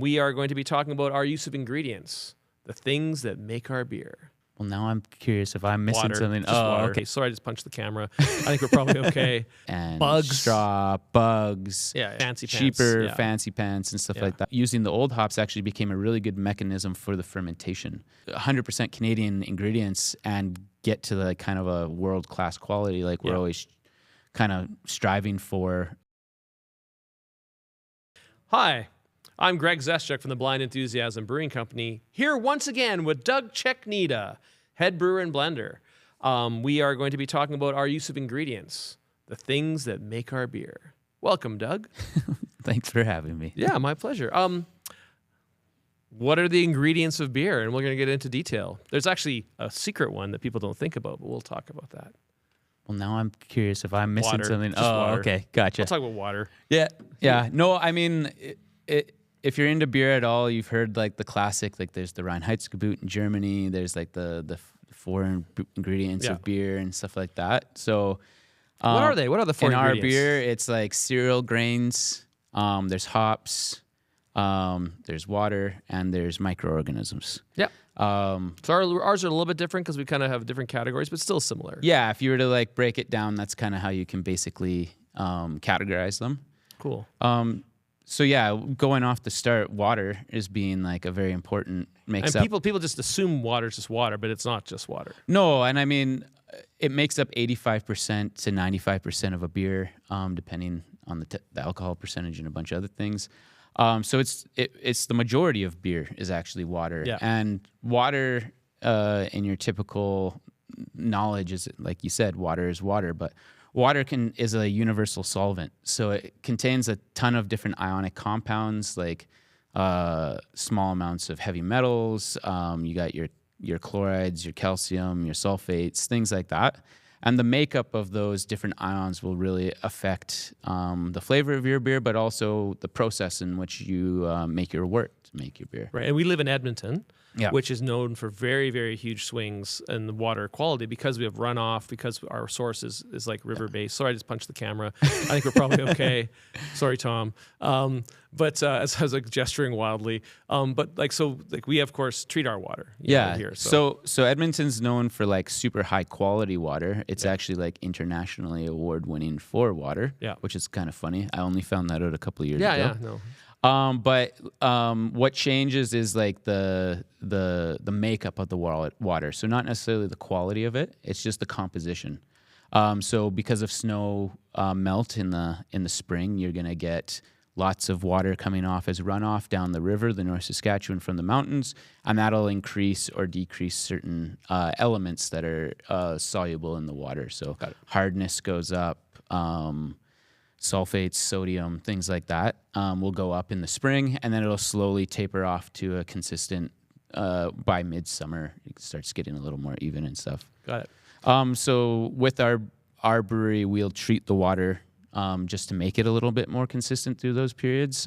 We are going to be talking about our use of ingredients, the things that make our beer. Well, now I'm curious if I'm missing something. Just water. Okay, sorry, I just punched the camera. I think we're probably okay. And bugs, straw, bugs, fancy cheaper pants. fancy pants and stuff like that. Using the old hops actually became a really good mechanism for the fermentation. 100% Canadian ingredients and get to the kind of a world-class quality like we're always kind of striving for. Hi, I'm Greg Zeschuk from the Blind Enthusiasm Brewing Company, here once again with Doug Checknita, head brewer and blender. We are going to be talking about our use of ingredients, the things that make our beer. Welcome, Doug. Thanks for having me. Yeah, my pleasure. What are the ingredients of beer? And we're going to get into detail. There's actually a secret one that people don't think about, but we'll talk about that. Well, now I'm curious if I'm missing something. Water. Okay, gotcha. We'll talk about water. Yeah. No, I mean, if you're into beer at all, you've heard like the classic, like there's the Reinheitsgebot in Germany. There's like the four ingredients of beer and stuff like that. So, what are they? What are the four ingredients? In our beer, it's like cereal grains. There's hops. There's water, and there's microorganisms. Yeah. So ours are a little bit different because we kind of have different categories, but still similar. Yeah. If you were to like break it down, that's kind of how you can basically categorize them. Cool. So yeah, going off the start, water is being like a very important makes and up. people just assume water is just water, but it's not just water. No, and I mean, it makes up 85% to 95% of a beer, depending on the alcohol percentage and a bunch of other things. So it's the majority of beer is actually water. Yeah. And water, in your typical knowledge is, like you said, water is water, but water is a universal solvent. So it contains a ton of different ionic compounds, like small amounts of heavy metals. You got your chlorides, your calcium, your sulfates, things like that. And the makeup of those different ions will really affect the flavor of your beer, but also the process in which you make your wort to make your beer. Right, and we live in Edmonton, which is known for very, very huge swings in the water quality because we have runoff, because our source is like river-based. Sorry, I just punched the camera. I think we're probably okay. Sorry, Tom. But as I was like gesturing wildly. But like, so like we of course treat our water. Here. So Edmonton's known for like super high quality water. It's actually like internationally award-winning for water. Which is kind of funny. I only found that out a couple of years ago. Yeah, no. But what changes is like the makeup of the water. So not necessarily the quality of it. It's just the composition. So because of snow melt in the spring, you're gonna get lots of water coming off as runoff down the river, the North Saskatchewan from the mountains, and that'll increase or decrease certain elements that are soluble in the water. So hardness goes up. Sulfates, sodium, things like that will go up in the spring, and then it'll slowly taper off to a consistent, by midsummer, it starts getting a little more even and stuff. Got it. So with our brewery, we'll treat the water just to make it a little bit more consistent through those periods.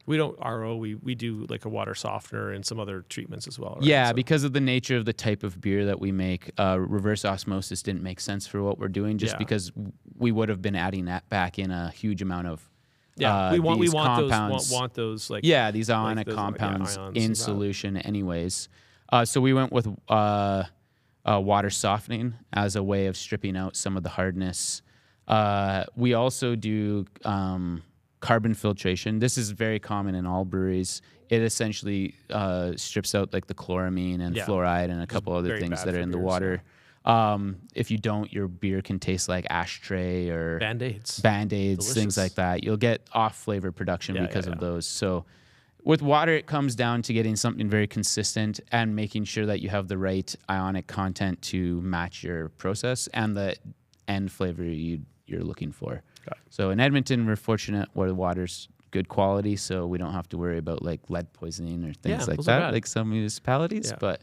We don't RO, we do like a water softener and some other treatments as well. Right? Yeah, because of the nature of the type of beer that we make, reverse osmosis didn't make sense for what we're doing just because we would have been adding that back in a huge amount of we want compounds. those like these ionic compounds in solution anyways. So we went with water softening as a way of stripping out some of the hardness. We also do carbon filtration. This is very common in all breweries. It essentially strips out like the chloramine and fluoride and a couple other things that are in the water. If you don't, your beer can taste like ashtray or Band-Aids, things like that. You'll get off flavor production because of those. So with water, it comes down to getting something very consistent and making sure that you have the right ionic content to match your process and the end flavor you're looking for. So in Edmonton, we're fortunate where the water's good quality, so we don't have to worry about like lead poisoning or things like that, like some municipalities. But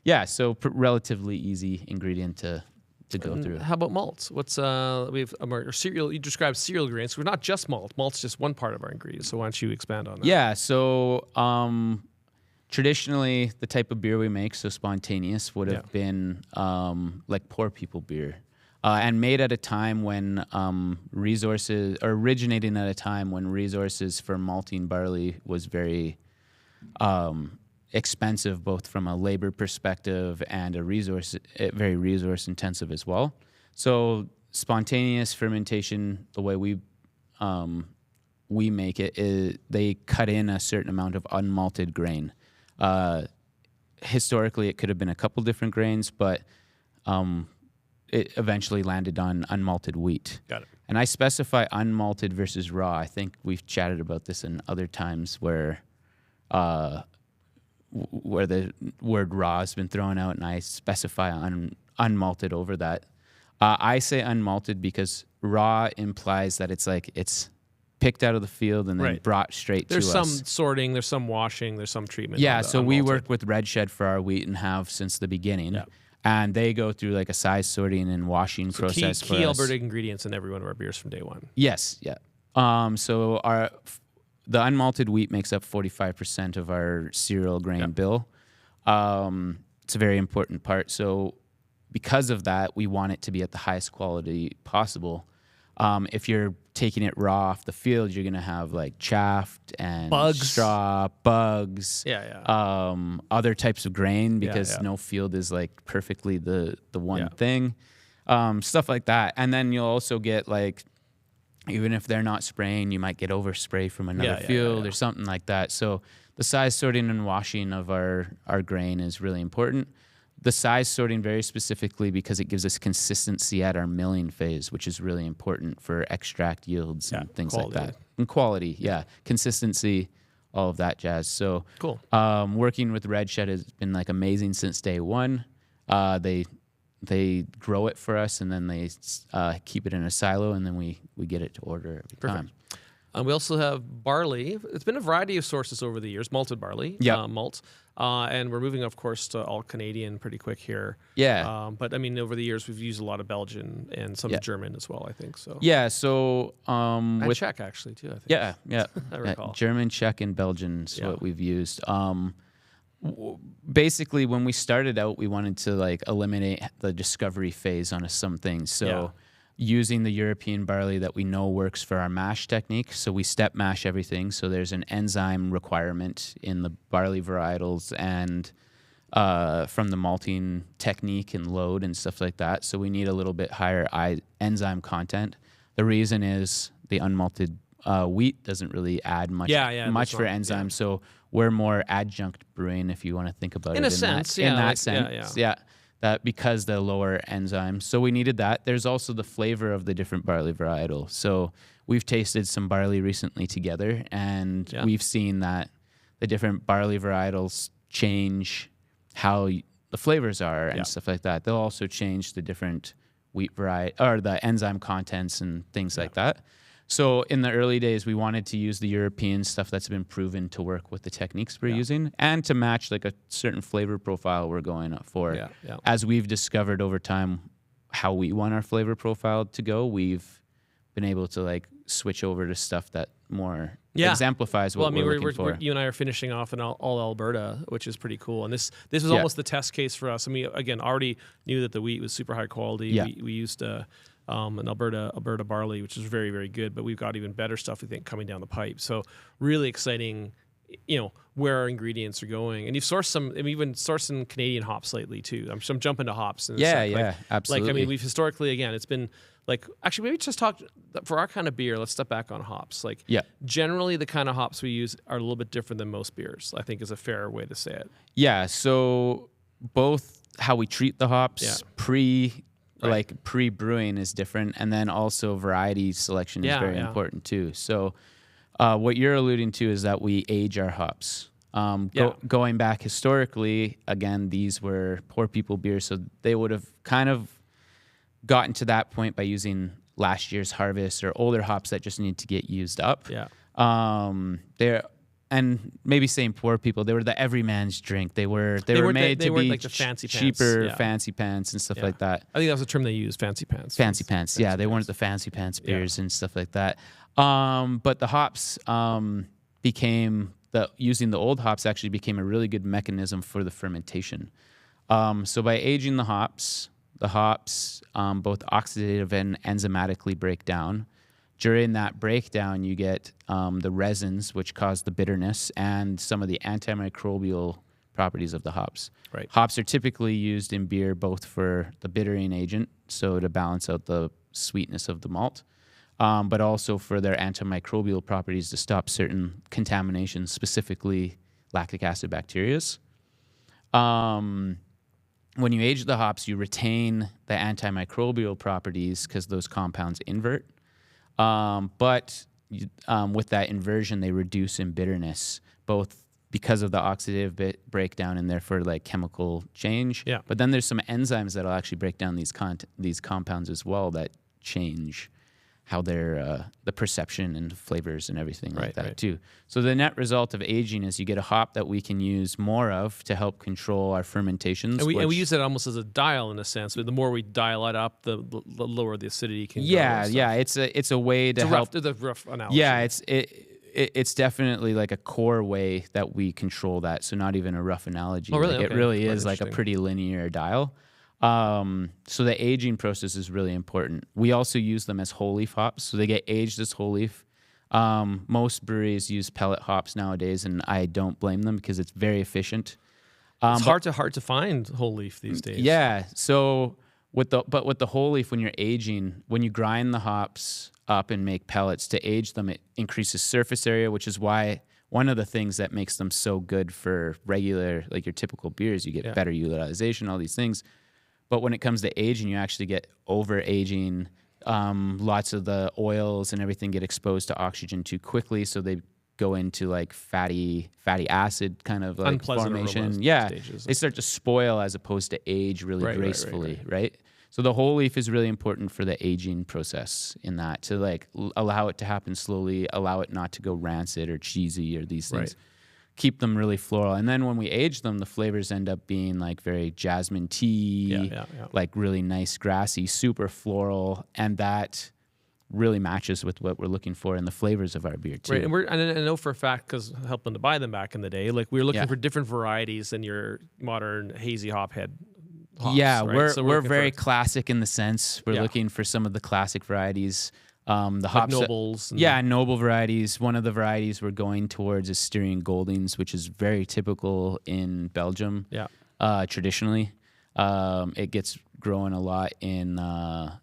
yeah, so relatively easy ingredient to go through. How about malts? What's we have our cereal? You described cereal grains. We're not just malt. Malt's just one part of our ingredients. So why don't you expand on that? Yeah. So traditionally, the type of beer we make, so spontaneous, would have been like poor people beer. And made at a time when originating at a time when resources for malting barley was very expensive, both from a labor perspective and very resource intensive as well. So spontaneous fermentation, the way we make it, is they cut in a certain amount of unmalted grain. Historically, it could have been a couple different grains, but it eventually landed on unmalted wheat. Got it. And I specify unmalted versus raw. I think we've chatted about this in other times where the word raw has been thrown out, and I specify unmalted over that. I say unmalted because raw implies that it's picked out of the field and then brought straight to us. There's some sorting, there's some washing, there's some treatment. Yeah, so we work with Red Shed for our wheat and have since the beginning. Yeah. And they go through like a size sorting and washing process for us. Key Alberta ingredients in every one of our beers from day one. Yes, yeah. So the unmalted wheat makes up 45% of our cereal grain bill. It's a very important part. So because of that, we want it to be at the highest quality possible. If you're taking it raw off the field, you're going to have like chaff and straw, bugs, other types of grain because no field is like perfectly the one thing, stuff like that. And then you'll also get like, even if they're not spraying, you might get overspray from another field or something like that. So the size sorting and washing of our grain is really important. The size sorting very specifically because it gives us consistency at our milling phase, which is really important for extract yields and things like that. And quality, consistency, all of that jazz. So cool. Working with Red Shed has been like amazing since day one. They grow it for us, and then they keep it in a silo, and then we get it to order every time. We also have barley. It's been a variety of sources over the years, malted barley, malt. And we're moving, of course, to all Canadian pretty quick here. Yeah. But, I mean, over the years, we've used a lot of Belgian and some German as well, I think. So. Yeah, so... and Czech, actually, too, I think. Yeah. I recall. German, Czech, and Belgian is what we've used. Basically, when we started out, we wanted to, like, eliminate the discovery phase on some things. So... using the European barley that we know works for our mash technique. So we step mash everything. So there's an enzyme requirement in the barley varietals and from the malting technique and load and stuff like that. So we need a little bit higher enzyme content. The reason is the unmalted wheat doesn't really add much for enzymes. So we're more adjunct brewing, if you want to think about it. In a sense. That because the lower enzymes. So we needed that. There's also the flavor of the different barley varietal. So we've tasted some barley recently together, and we've seen that the different barley varietals change how the flavors are and stuff like that. They'll also change the different wheat variety or the enzyme contents and things like that. So in the early days, we wanted to use the European stuff that's been proven to work with the techniques we're using and to match like a certain flavor profile we're going up for. As we've discovered over time how we want our flavor profile to go, we've been able to like switch over to stuff that more exemplifies what we're looking for. You and I are finishing off in all Alberta, which is pretty cool. And this was almost the test case for us. I mean, again, already knew that the wheat was super high quality. We used an Alberta barley, which is very, very good, but we've got even better stuff, we think, coming down the pipe. So really exciting, where our ingredients are going. And you've sourced some, and we've even sourced some Canadian hops lately too. I'm jumping to hops. And Absolutely. Like, I mean, we've historically, again, it's been like, actually, maybe just talk for our kind of beer. Let's step back on hops. Like, generally the kind of hops we use are a little bit different than most beers, I think is a fair way to say it. Yeah. So both how we treat the hops pre-brewing is different, and then also variety selection is very important too. So what you're alluding to is that we age our hops. Going back historically, again, these were poor people beers, so they would have kind of gotten to that point by using last year's harvest or older hops that just need to get used up. And maybe saying poor people, they were the everyman's drink. They were made to be like the fancy cheaper, fancy pants and stuff like that. I think that was the term they used, fancy pants. Fancy pants, they weren't the fancy pants beers and stuff like that. But the hops using the old hops actually became a really good mechanism for the fermentation. So by aging the hops both oxidative and enzymatically break down. During that breakdown, you get the resins, which cause the bitterness, and some of the antimicrobial properties of the hops. Right. Hops are typically used in beer both for the bittering agent, so to balance out the sweetness of the malt, but also for their antimicrobial properties to stop certain contaminations, specifically lactic acid bacteria. When you age the hops, you retain the antimicrobial properties because those compounds invert. But with that inversion, they reduce in bitterness, both because of the oxidative breakdown and therefore like chemical change. Yeah. But then there's some enzymes that'll actually break down these compounds as well that change how they're the perception and flavors and everything like that too. So the net result of aging is you get a hop that we can use more of to help control our fermentations. And we use it almost as a dial in a sense. But the more we dial it up, the lower the acidity can go. Yeah. It's a way to help. It's a rough analogy. Yeah, it's definitely like a core way that we control that. So not even a rough analogy. Oh, really? Like Okay. it really Quite is like a pretty linear dial. So the aging process is really important. We also use them as whole leaf hops, so they get aged as whole leaf. Most breweries use pellet hops nowadays, and I don't blame them because it's very efficient. It's hard to find whole leaf these days. Yeah. So with the whole leaf, when you're aging, when you grind the hops up and make pellets to age them, it increases surface area, which is why one of the things that makes them so good for regular, like your typical beers, you get better utilization, all these things. But when it comes to aging, you actually get over aging. Lots of the oils and everything get exposed to oxygen too quickly, so they go into like fatty acid kind of like Unpleasant formation. Stages. They start to spoil as opposed to age really gracefully, right? So the whole leaf is really important for the aging process in that, to like allow it to happen slowly, allow it not to go rancid or cheesy or these things. Keep them really floral. And then when we age them, the flavors end up being like very jasmine tea, like really nice grassy, super floral. And that really matches with what we're looking for in the flavors of our beer too. Right, and I know for a fact, because helping to buy them back in the day, like we were looking for different varieties than your modern hazy hophead hops. Yeah, right? we're very classic in the sense. We're looking for some of the classic varieties. The hops, nobles. Noble varieties. One of the varieties we're going towards is Styrian Goldings, which is very typical in Belgium. Traditionally, it gets grown a lot in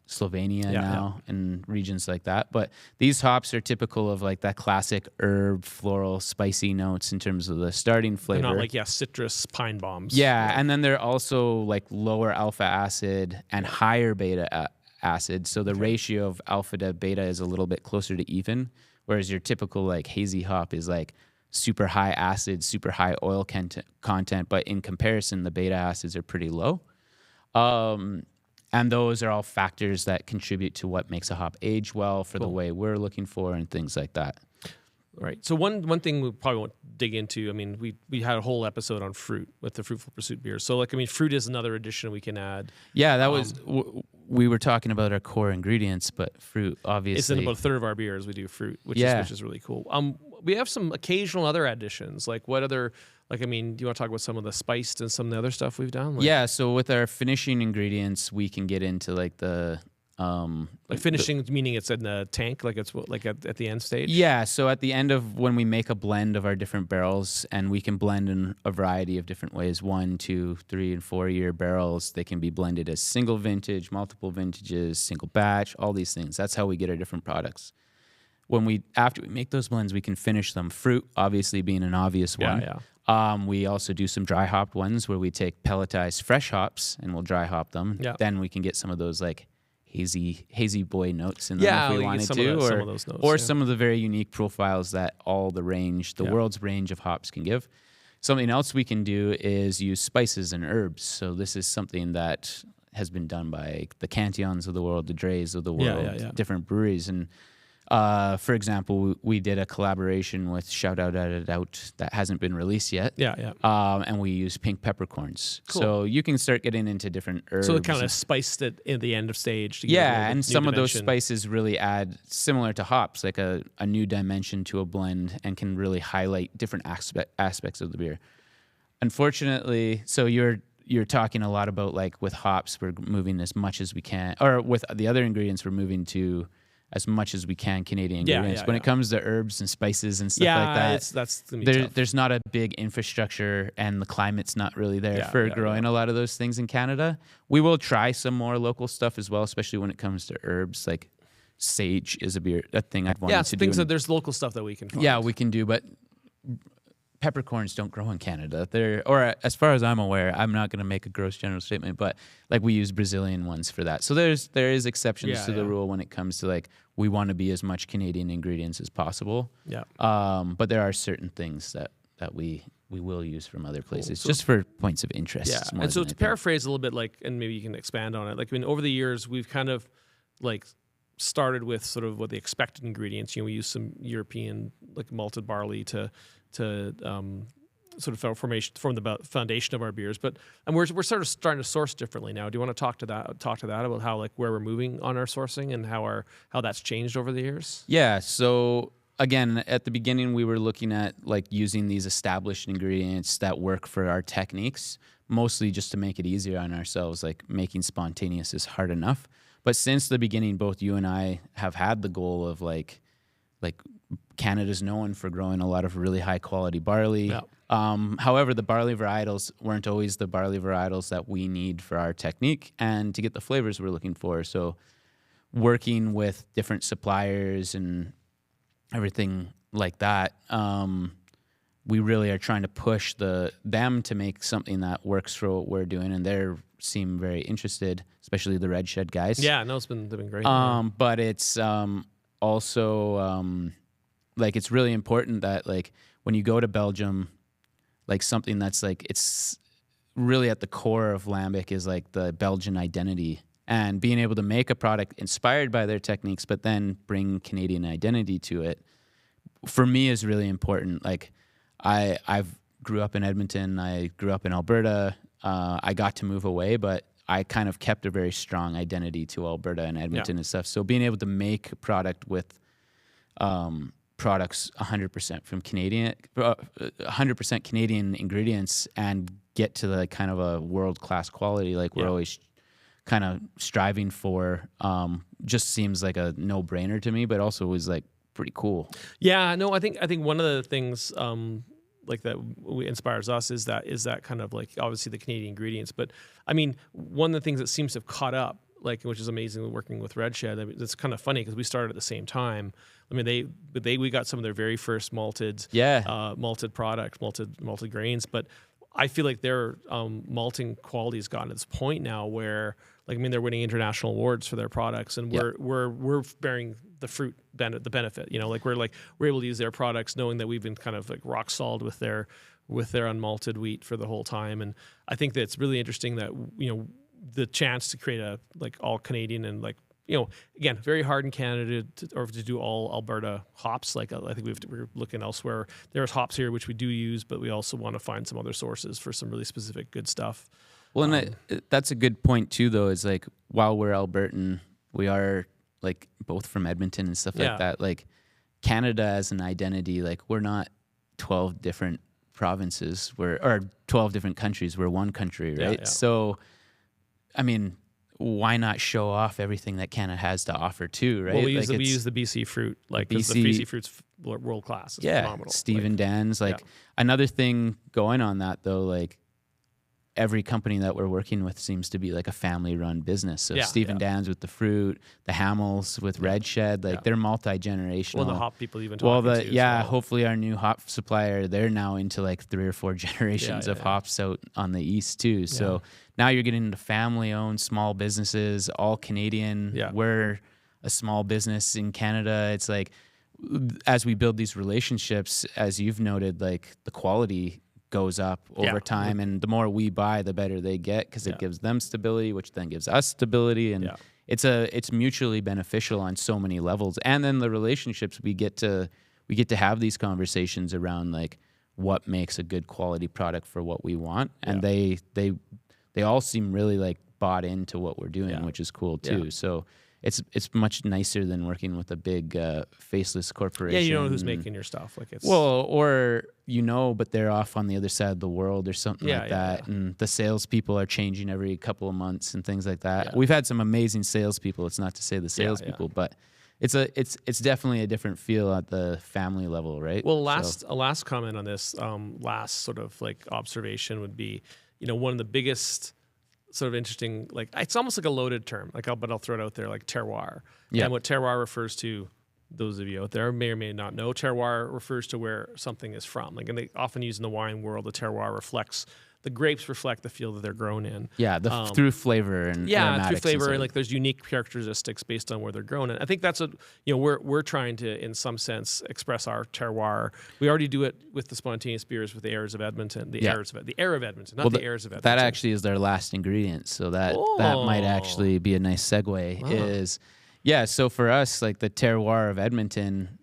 Slovenia now and regions like that. But these hops are typical of like that classic herb, floral, spicy notes in terms of the starting flavor. They're not like citrus pine bombs. Yeah, and then they're also like lower alpha acid and higher beta acid, so the ratio of alpha to beta is a little bit closer to even, whereas your typical like hazy hop is like super high acid, super high oil content, but in comparison the beta acids are pretty low. And those are all factors that contribute to what makes a hop age well for the way we're looking for and things like that. Right. So one thing we probably won't dig into, I mean, we had a whole episode on fruit with the Fruitful Pursuit beer. So like, I mean, fruit is another addition we can add. Yeah, that was, we were talking about our core ingredients, but fruit, obviously. It's in about a third of our beers we do fruit, which is really cool. We have some occasional other additions. Like what other, like, I mean, do you want to talk about some of the spiced and some of the other stuff we've done? Like, so with our finishing ingredients, we can get into like the... like finishing, meaning it's in the tank, like it's like at the end stage? Yeah, so at the end of when we make a blend of our different barrels, and we can blend in a variety of different ways, 1, 2, 3, and 4 year barrels. They can be blended as single vintage, multiple vintages, single batch, all these things. That's how we get our different products. After we make those blends, we can finish them. Fruit, obviously, being an obvious one. We also do some dry hopped ones where we take pelletized fresh hops and we'll dry hop them. Then we can get some of those like hazy boy notes in them if we wanted to, or some of the very unique profiles that all the world's range of hops can give. Something else we can do is use spices and herbs. So this is something that has been done by the Cantillons of the world, the Dre's of the world, different breweries. And for example, we did a collaboration with Shout Out at a Doubt that hasn't been released yet. And we use pink peppercorns. Cool. So you can start getting into different herbs. So it kind of spiced it in the end of stage. And some of those spices really add, similar to hops, like a new dimension to a blend and can really highlight different aspects of the beer. Unfortunately, so you're talking a lot about like with hops, we're moving as much as we can, or with the other ingredients, we're moving to as much as we can Canadian ingredients. When it comes to herbs and spices and stuff like that, that's gonna be tough. There's not a big infrastructure, and the climate's not really there for growing a lot of those things in Canada. We will try some more local stuff as well, especially when it comes to herbs. Like sage is a thing I'd want to do. So there's local stuff that we can find. Yeah, we can do, but peppercorns don't grow in Canada. Or as far as I'm aware, I'm not going to make a gross general statement, but like we use Brazilian ones for that. So there is exceptions to the rule when it comes to like we want to be as much Canadian ingredients as possible. Yeah. But there are certain things that we will use from other places just for points of interest. Yeah. And so to paraphrase a little bit, like, and maybe you can expand on it. Like, I mean, over the years, we've kind of like started with sort of what the expected ingredients. We use some European like malted barley to sort of form the foundation of our beers, and we're sort of starting to source differently now. Do you want to talk to that about how like where we're moving on our sourcing and how that's changed over the years? Yeah. So again, at the beginning, we were looking at like using these established ingredients that work for our techniques, mostly just to make it easier on ourselves. Like making spontaneous is hard enough. But since the beginning, both you and I have had the goal of like Canada's known for growing a lot of really high quality barley. Yeah. However, the barley varietals weren't always the barley varietals that we need for our technique and to get the flavors we're looking for. So working with different suppliers and everything like that, we really are trying to push them to make something that works for what we're doing, and they seem very interested, especially the Red Shed guys. Yeah, no, they've been great. But it's also like it's really important that like when you go to Belgium, like something that's like it's really at the core of Lambic is like the Belgian identity, and being able to make a product inspired by their techniques but then bring Canadian identity to it for me is really important. Like I've grew up in Edmonton, I grew up in Alberta, I got to move away, but I kind of kept a very strong identity to Alberta and Edmonton and stuff. So being able to make a product with products 100% from 100% Canadian ingredients and get to the kind of a world-class quality like we're always kind of striving for, just seems like a no-brainer to me, but also was like pretty cool. Yeah, no, I think one of the things like that inspires us is that kind of like obviously the Canadian ingredients, but I mean one of the things that seems to have caught up, like, which is amazing working with Red Shed. I mean, it's kind of funny because we started at the same time. I mean, we got some of their very first malted product, malted grains, but I feel like their malting quality has gotten to this point now where, like, I mean, they're winning international awards for their products, and we're bearing the benefit. Like we're able to use their products, knowing that we've been kind of like rock solid with their unmalted wheat for the whole time. And I think that it's really interesting that the chance to create a like all Canadian and like again very hard in Canada to do all Alberta hops. Like I think we're looking elsewhere. There's hops here which we do use, but we also want to find some other sources for some really specific good stuff. Well, and that's a good point too, though. Is like while we're Albertan, we are like both from Edmonton and stuff like that. Like Canada as an identity, like we're not 12 different provinces. Or 12 different countries. We're one country, right? Yeah. So, I mean, why not show off everything that Canada has to offer too, right? Well, we use the BC fruit, like the BC fruit's world class. It's phenomenal. Stephen Dan's, another thing going on that though, like every company that we're working with seems to be like a family-run business. So Stephen Dan's with the fruit, the Hamels with Red Shed, they're multi-generational. Well, the hop people even talking to. Hopefully our new hop supplier, they're now into like 3 or 4 generations of hops out on the east too. So now you're getting into family-owned small businesses, all Canadian. Yeah. We're a small business in Canada. It's like as we build these relationships, as you've noted, like the quality goes up over time, and the more we buy, the better they get because it gives them stability, which then gives us stability, and it's mutually beneficial on so many levels. And then the relationships we get to have these conversations around like what makes a good quality product for what we want, and they all seem really like bought into what we're doing, which is cool too. So it's much nicer than working with a big faceless corporation. Yeah, you know who's making your stuff. Like it's or but they're off on the other side of the world or something like that. Yeah. And the salespeople are changing every couple of months and things like that. Yeah. We've had some amazing salespeople. It's not to say the salespeople, but it's definitely a different feel at the family level, right? Well, a last comment on this, last sort of like observation would be, one of the biggest sort of interesting, like it's almost like a loaded term, but I'll throw it out there, like terroir. Yeah. And what terroir refers to, those of you out there may or may not know, terroir refers to where something is from. Like, and they often use in the wine world, the terroir the grapes reflect the field that they're grown in. Yeah, through flavor and through flavor, and like there's unique characteristics based on where they're grown. And I think that's what we're trying to, in some sense, express our terroir. We already do it with the spontaneous beers with the airs of Edmonton, the air of Edmonton, not the airs of Edmonton. That actually is their last ingredient, so that might actually be a nice segue. So for us, like the terroir of Edmonton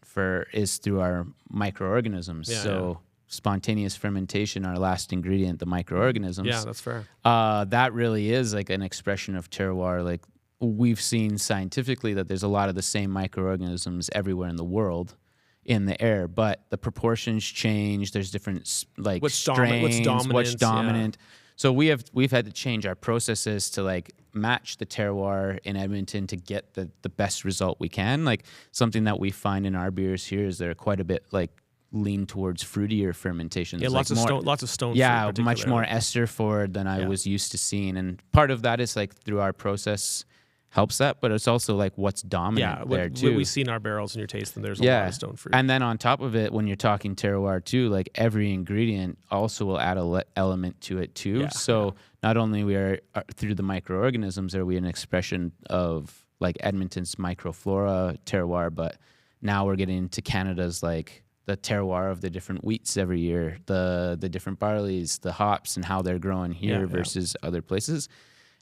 is through our microorganisms. Spontaneous fermentation, our last ingredient, the microorganisms. Yeah, that's fair. That really is like an expression of terroir. Like we've seen scientifically that there's a lot of the same microorganisms everywhere in the world in the air, but the proportions change. There's different strains, what's dominant. Yeah. So we've had to change our processes to like match the terroir in Edmonton to get the best result we can. Like something that we find in our beers here is they're quite a bit like lean towards fruitier fermentation. Yeah, lots of stone. Yeah, much more ester forward than I was used to seeing, and part of that is like through our process helps that, but it's also like what's dominant there too. We see in our barrels and you're tasting, there's a lot of stone fruit. And then on top of it, when you're talking terroir too, like every ingredient also will add a element to it too. Not only we are through the microorganisms are we an expression of like Edmonton's microflora terroir, but now we're getting into Canada's like the terroir of the different wheats every year, the different barleys, the hops, and how they're growing here versus other places.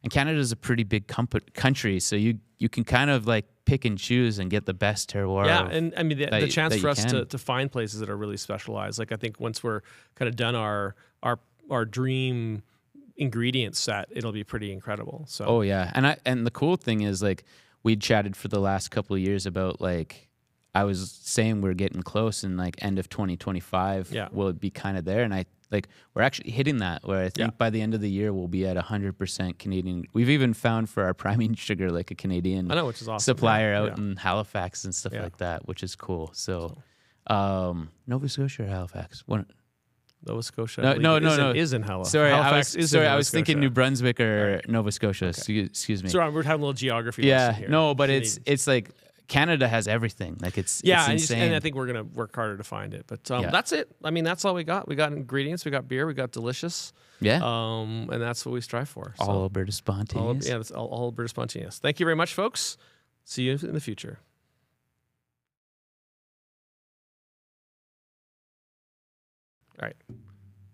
And Canada is a pretty big country, so you can kind of like pick and choose and get the best terroir. Yeah, and I mean the chance for us to find places that are really specialized. Like I think once we're kind of done our dream ingredient set, it'll be pretty incredible. So and the cool thing is like we'd chatted for the last couple of years about like. I was saying we're getting close, and like end of 2025 will be kind of there, and we're actually hitting that. Where I think by the end of the year we'll be at 100% Canadian. We've even found for our priming sugar like a Canadian which is awesome. supplier out in Halifax and stuff like that, which is cool. So, Nova Scotia or Halifax? Nova Scotia. No. Is in Halifax. Sorry, I was thinking New Brunswick or Nova Scotia. Okay. Excuse me. Sorry, we're having a little geography lesson here. No, but it's like. Canada has everything. Like it's insane. And I think we're gonna work harder to find it. But that's it. I mean, that's all we got. We got ingredients. We got beer. We got delicious. Yeah. And that's what we strive for. So, all Alberta spontaneous. That's all Alberta spontaneous. Thank you very much, folks. See you in the future. All right.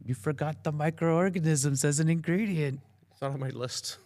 You forgot the microorganisms as an ingredient. It's not on my list.